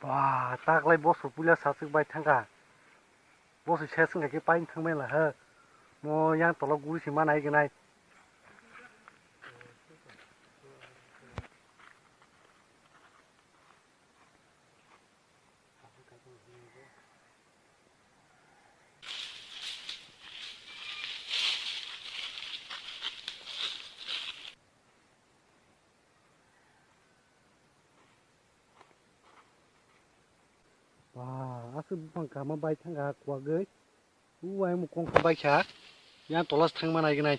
와, 딱라이 버스 불려 사슬 바이 탕가. 버스 세승 가게 빠인 탕매라 허. 뭐, 양 떨어 구르시만 아이긴 아이. 와, 아스 부방 가만 바이 탕가 구와 거이. 우와이 무공 바이 차. 양 떨어 탕만 아이긴 아이.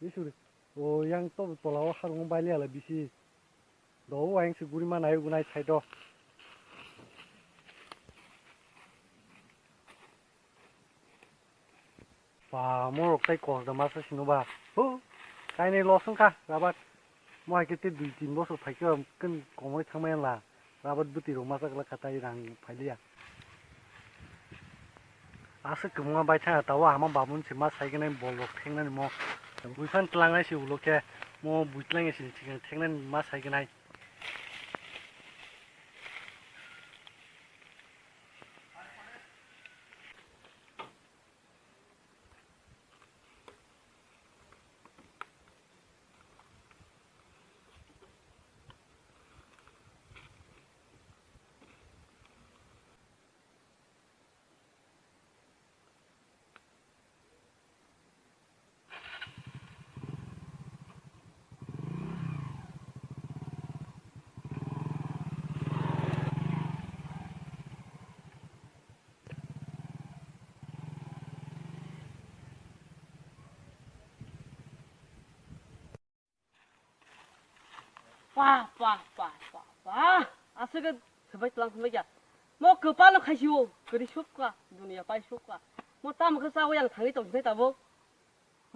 이수리. 오, 양 또 떨어 하루 바이 레라 비시. 너 와잉 스구리만 아이고 나이 차이도. 와, 뭐 록다이 거다 마서 신호바. 어? 까이네 로승카. 라바. 뭐 하이게 두이 진 버스 파이겨 끈 공모이 탕매라. 라바 부티로 마사글라 카타이랑 파이리야. 아스 금방 바이창 타와 아마 바문 치마 사이게는 볼록 탱는 뭐 부산 tlangai si uloke mo buitlang si chicken 탱는 마 사이게나이 Wah, wah, wah, wah, wah. Asal sebaik telang sebaik ya. Mau ke palu kasih ke di syukwa dunia pai syukwa. Mau tamu ke sawah yang tangi tong tahu.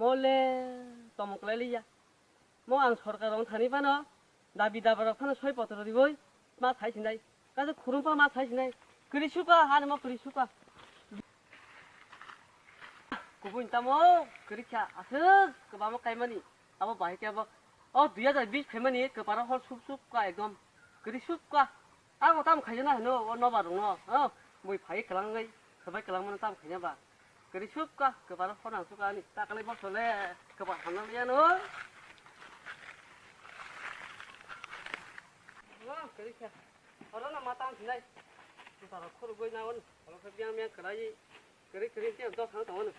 Mau le tamu kelali ya. Mau ang sorga orang tani pana. Nabi dabar pana soi potro di boy. Mas hai sindai. Kaza kurumpa mas hai sindai. Ke di syukwa hana mau ke di syukwa. Kubun tamu ke di kya asal ke bamu kaimani. Apa baik ya apa. 2020 되면이 그 바로 홀 숲과 एकदम 그리 숲과 아고 땀 가지나 너 바로 뭐 바이 그런 거 서바이 그런 거는 땀 그냥 봐 그리 숲과 그 바로 홀랑 숲과 아니 딱을리 벗을래 그봐 하나야 너 그렇게 얼어나 마땅 지나 그 바로 코로 거기 나온 바로 그냥 그라지 그리 뛰어 또 상도 오는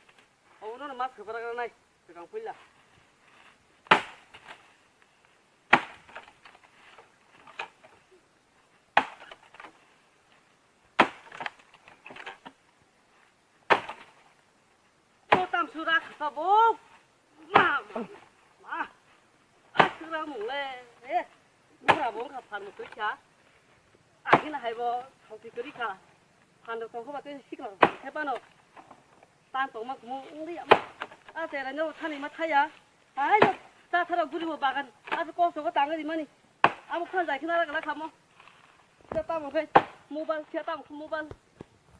오늘은 막 그거라 그러나 그강 풀려 수라 가서 뭐 수라 먹래 뭐라 뭔가 파는 거야 아기나 해보 저기 그리까 한도 또 그거 때 시간 해봐노 딴 동막 뭐 우리 아 대라뇨 산이 맞타야 아이고 자 타라 그리고 바간 아주 고소가 당거리만이 아무 컨자 기나라가 가모 저 따모 그 모발 저 따모 모발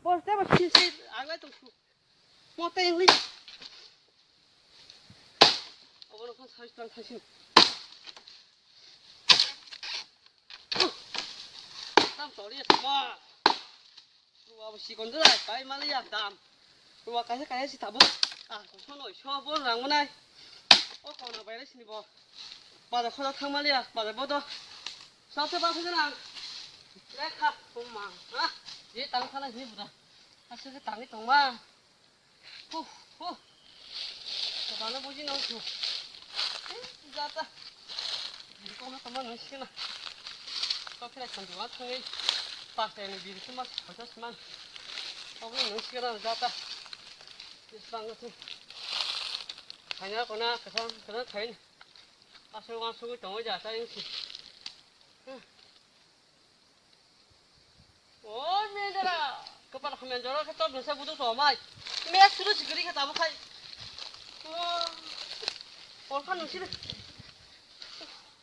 뭐 때뭐 실실 아가 좀뭐 때리 오늘 한 40장 사신. 땀 소리 뭐. 루아 시건들아 빠이 말이야 땀. 루아 가서 다보. 아, 손을 쉬어보 랑문아이. 거나 바이러스니 뭐. 맞아 커다 탕 말이야. 맞아 뭐도. 사태 봐서잖아. 레카 엄마. 아, 얘땅 사는 힘보다. 사실 땅이 정말. 후. 저번에 보지 않고. 자자 이거 하나만 넣으시나 커피를 전두환 통에 박스에는 미리 좀 마셨지만 어머니 넣으시거나 자자 이스방 같은 다녀거나 그런 거인 아슬왕 속을 동호자 사인시 오 미들아 그발 하면 저렇게 또 면세 구도 좋아마 맥스로 지그리게 다복하이 Còn nữa chứ đấy.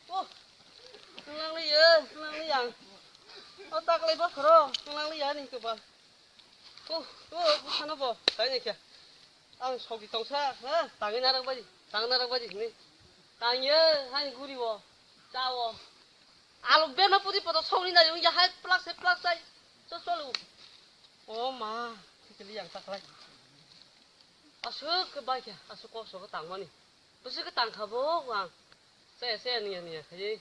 Ô, thằng lang lấy giờ, thằng lang lấy yang. Ô, ta lấy bớt rồi, thằng lang lấy giờ này các bạn. Ô, thằng nó bỏ, cái này kìa. Ang 속이 동사, 당연히 하라고 봐지, 당연하라고 봐지, 네. 당연, 하니 구리워, 짜워. 알로 배나 뿌리 뻗어 소리 나지, 이제 할 플락스, 저 쏠로. 마, cái yang tak lagi. Asuk ke baik ya, asuk kosong ke tangmani. Besi ke tang kabo, wang. Saya nih, kaji.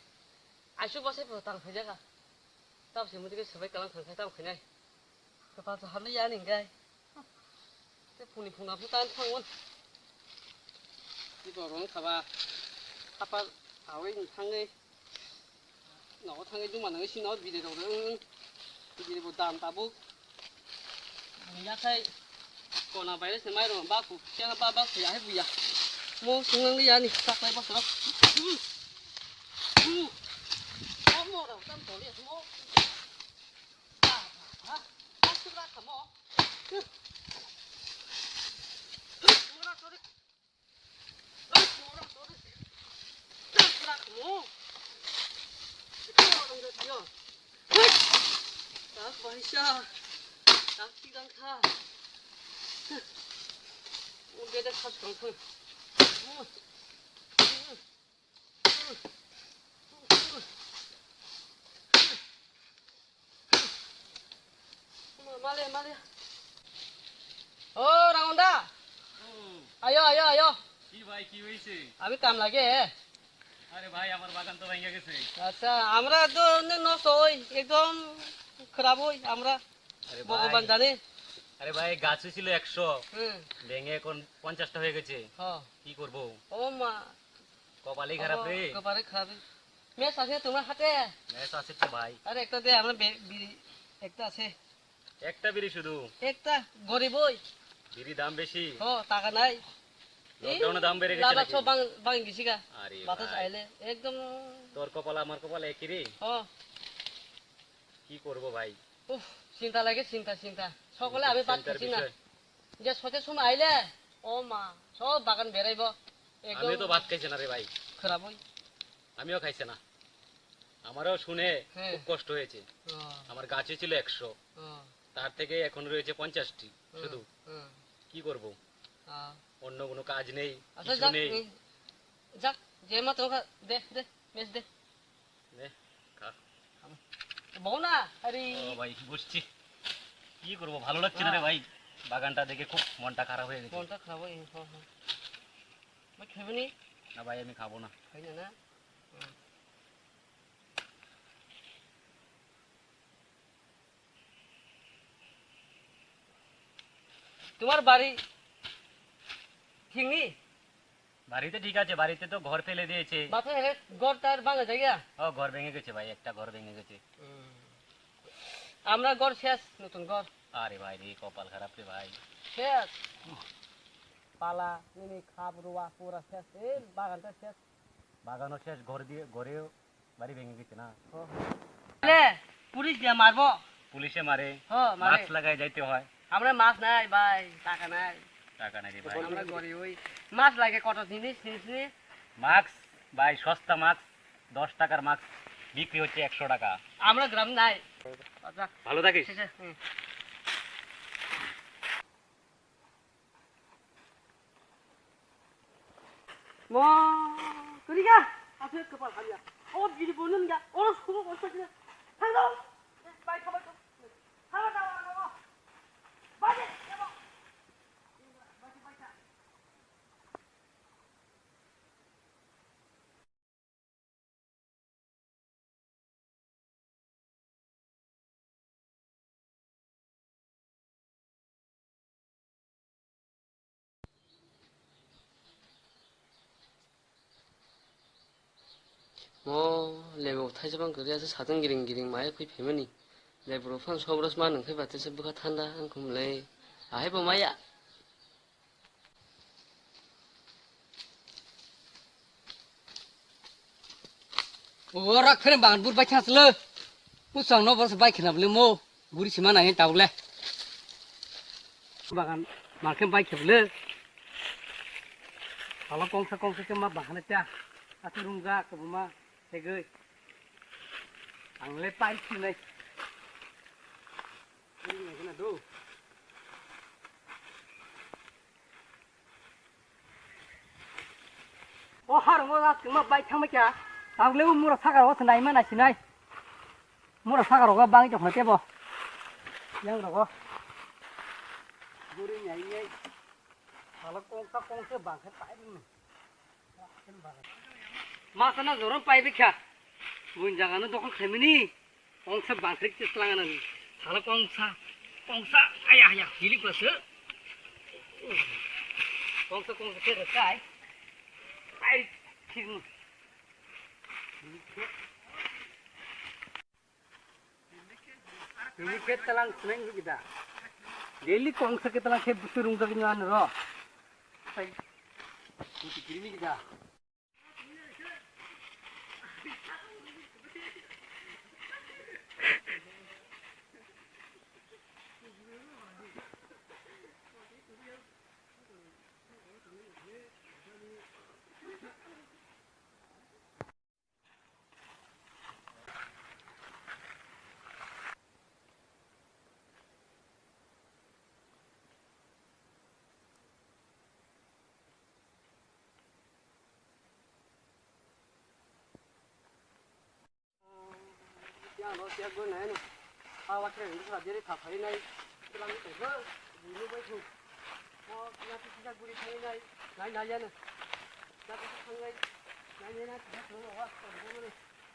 Asuk basi pada tang saja kah? Tapi semua itu sebaik kalang tang saya tahu kenyai. Kepada hal ini ya nih guys. Cái phun nào phun tan thang luôn. Đi vào rồi khapa áo ấy thang ấy, nó thang ấy chúng mà nó xin nó bị để đầu đó, bị để bộ đàm ta bốc. Mình nhắc thấy, còn là vậy đấy xem mai rồi bác phụ, xem ba bác phải hết gì à? Mua xuống lưng đi ra đi, sạc lại bác đó. Mua đâu, tam tổ liệt mua. Bác cứ ra thầm mỏ. Baisha, tak tigang kah. Udah dah khas kangkung. Male. Oh, Rangonda. Ayo. কি ভাই কি হইছে? আমি কাম লাগে। আরে ভাই আমার বাগান তো ভেঙে গেছে। আচ্ছা, আমরা তো নষ্ট হই, একদম খারাপ হই আমরা। আরে ভগবান জানে। আরে ভাই গাছ ছিল 100, হুম। ভেঙে এখন 50টা হয়ে গেছে। হ্যাঁ। কি করব? ও মা, কপালই খারাপ রে। কপালে খারাপ। মেস আছে তোমার হাতে? মেস আছে তো ভাই। আরে একটা দে, আমরা একটা আছে। একটা বিড়ি শুধু। একটা গরিব হই। বিড়ি দাম বেশি। টাকা নাই। লকডাউনে দাম বেড়ে গেছে লাভ নাকি? সব ভাঙি গেছি গা। আরে বাতাস ভাই, আইলে একদম। তোর কপাল আমার কপাল একই রে। কি করব ভাই? উফ, চিন্তা লাগে, চিন্তা। সকলে আমি বাদ চিন্তার খাচ্ছি না। বিষয়। যে সতের সময় আইলে, ও মা, সব বাগান বেরাইব। আমি তো ভাত খাইছে না রে ভাই। খারাপ হই। আমিও খাইছে না। আমারও শুনে হ্যাঁ। খুব কষ্ট হয়েছে। আমার গাছে ছিল 100, তার থেকে এখন রয়েছে 50টি শুধু। কি করব? অন্য কোনো কাজ নেই, আচ্ছা কিছু নেই। যাক, যে মা তোমাকে দে, মেস দে। নে, খা। বউ না, আরে ও ভাই বুঝছি। কি করব, ভালো লাগছে না রে ভাই। বাগানটা দেখে খুব মনটা খারাপ হয়ে গেছে। মনটা খারাপ হই। ভাই খাবি নি? না ভাই আমি খাবো না। খাই না? তোমার বাড়ি ঠিক নেই? বাড়িতে ঠিক আছে, বাড়িতে তো ঘর ফেলে দিয়েছে। মাথায় ঘর তার ভাঙা জায়গা। ঘর ভেঙে গেছে ভাই, একটা ঘর ভেঙে গেছে। আমরা ঘর শেষ, নতুন ঘর। আরে ভাই রে, কপাল খারাপ রে ভাই। শেষ। পালা নিনি খাপ রোয়া পুরা শেষ, এই বাগানটা শেষ। বাগানও শেষ, ঘরেও বাড়ি ভেঙে গেছে না। পুলিশ দিয়ে মারবো। পুলিশে মারে, মারে। মাছ লাগায় যাইতে হয়। আমরা মাছ নাই ভাই, টাকা নাই। টাকা নাই রে ভাই। আমরা গরিব ওই মাছ লাগে কত জিনিস। মাস্ক ভাই সস্তা, মাস্ক 10 টাকার মাস্ক বিক্রি হচ্ছে 100 টাকা। আমরা গ্রাম নাই। আচ্ছা ভালো থাকিস। ঠিক আছে। মা তুই গা আছে কপাল হারিয়া। ও গিরি বলুন গা, ওর শুরু করতে কি? হ্যালো ভাই খাবার তো। খাবার দাও বাজে যাবো। 레고 타이즈방 그래서 사등 기링 마에 그 비면이 레브로 판 서브로스 많은 그 밭에서 뭐가 탄다 한 컴레 아 해보 마야 오라 그래 방불 바캬슬 무상 너버스 바이크나블레 모 우리 집만 아니 따블레 바간 마켓 바이크블레 Kalau kongsa ke mah bahan aja. Atu rungga ke rumah segei. Ang lepai sini. Ini kena do. Oh har mo ra cuma bai thang mai cha. Tao leu mua sagar wa thnai ma na sinai. Mua sagar wa bang jong hate bo. Yang ro ko. Guri nhảy nhảy. Kalau kongsa bang ke pai ni. Masana zoran pai bikha. Bun jangan dokon khemini. Kongsa bang trik selangan ni. Kalau kongsa ayah hilik basa. Kongsa ke rekai. Pai king. Ini kita telang seneng kita. Daily kongsa kita telang ke busurung dari mana ro. Pai. Ini kiri ni kita. Nó sẽ go này nó, wat keren itu lah jadi tak hari naik, selang itu ke, dulu baik tu, nanti kita gurih hari naik, naik naya ni, nanti kita naik, naya ni kita semua awak, semua ni,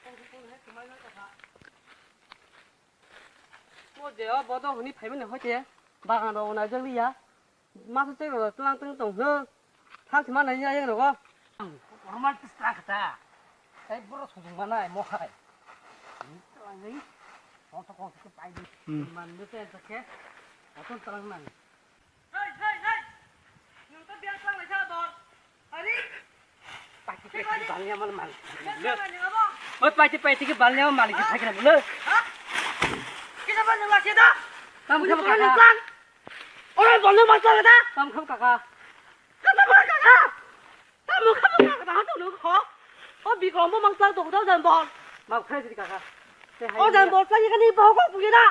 kong hai semua ni tak. Mo dia bodoh ni payah ni hoje, bagan orang nak jadi ya, masa tu kalau selang tengah tengah, tak semua naya yang tu kok, orang tu setengah kata, saya boros hujung mana, mohai. Ini kongsa ke pai di man itu ke atau terang man. Hei, yang tu biar terang macam apa? Hari pai ke balnya mal. Pai ke balnya mal kita kena mula. Kita balnya lagi dah. Kamu kakak. Orang balnya macam apa? Kamu kakak. Kamu kakak. Hantu lu kau. Oh bikin mau mangsang tu kau jangan bal. Mau kerja di kakak. Oh jangan bol lagi kan ini bawa kok punya dah.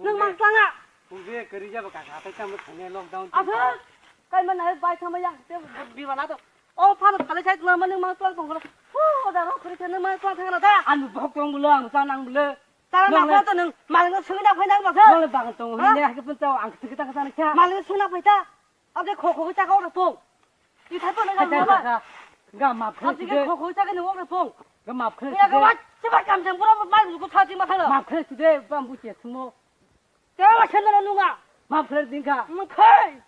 Neng mangsang ah. Punya kerja apa kakak? Tapi kamu tanya lockdown. Apa? Kayak mana baik sama yang di mana tu? Oh pada kali saya nama neng mangsang tu kalau. Oh dah orang kerja neng mangsang tengah nada. Anu bawa kong bulan, sanang bulan. Sanang apa tu neng? Malang tu sudah pernah macam. Malang bang tu, ini aku pun tahu angkat kita ke sana kah? Malang sudah pernah. Apa kok cakap orang pun? Di tempat neng apa? Enggak maaf. Apa kok cakap neng orang pun? Enggak maaf. Ya cepat kamjeng pura malu aku caci masalah. Maaf sudah bambu jet semua. Jangan channel nunga. Maaf tingkah. Mungkin.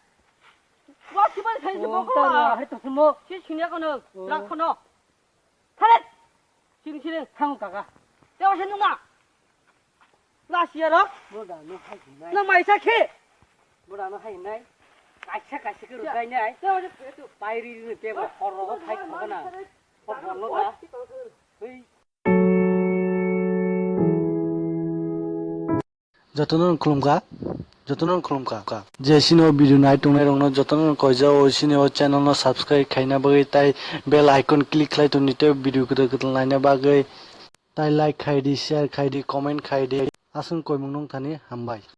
Wah cepat saya semua kau. Itu semua. Sini aku nak kono. Tarik. Sini tanggung kakak. Jangan channel nunga. Nasi ada. Mudah nak hai ni. Nak mai sakit. Mudah nak hai ni. Kasih ke rugai ni. Jangan itu. Pairi ni tebak horor hai kau na. Horor na. Hei. যতনৰ খুলুমকা যে সিনো ভিডিও নাই টুনাই ৰং যতনৰ কয় যাও সিনো চ্যানেল সাবস্ক্রাইব খাইনা বাগৈ তাই বেল আইকন ক্লিক খাই তো নিতে ভিডিও কত লাইনা বাগৈ তাই লাইক খাই দি শেয়ার খাই দি কমেন্ট খাই দি আসুন কই মুং নং থানি হামবাই।